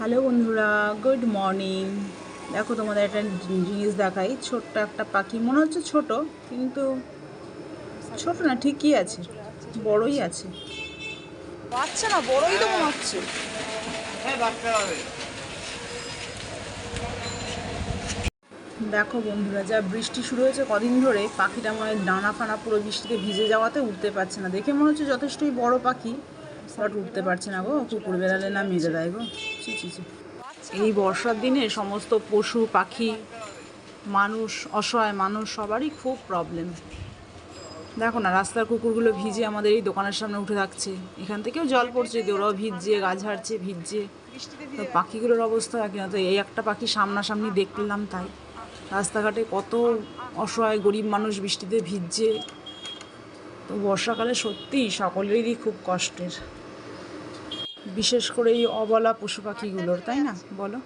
Hello বন্ধুরা, good morning. দেখো তোমাদের একটা জিনিস দেখাই। ছোট্ট একটা পাখি, মনে হচ্ছে ছোট, কিন্তু ছোট না, ঠিকই আছে, বড়ই আছে। বাচ্চা না, বড়ই তো মনে হচ্ছে। দেখো বন্ধুরা, যা বৃষ্টি শুরু হয়েছে কদিন ধরে, পাখিটা মনে ডানা ফানা পুরো বৃষ্টিতে ভিজে যাওয়াতে উঠতে পারছে না। দেখে মনে হচ্ছে যথেষ্টই বড় পাখি, বাট উঠতে পারছে না গো। কুকুর বেড়ালে না মেজে দেয় গো, ছি ছি ছি। এই বর্ষার দিনে সমস্ত পশু পাখি, মানুষ, অসহায় মানুষ, সবারই খুব প্রবলেম। দেখো না, রাস্তার কুকুরগুলো ভিজে আমাদের এই দোকানের সামনে উঠে থাকছে। এখান থেকেও জল পড়ছে, ওরাও ভিজছে, গাছ ঝাড়ছে, ভিজছে। তো পাখিগুলোর অবস্থা একই না। তো এই একটা পাখি সামনাসামনি দেখলাম, তাই রাস্তাঘাটে কত অসহায় গরিব মানুষ বৃষ্টিতে ভিজছে। তো বর্ষাকালে সত্যিই সকলেরই খুব কষ্টের, বিশেষ করে এই অবলা পশু পাখিগুলোর, তাই না বলো?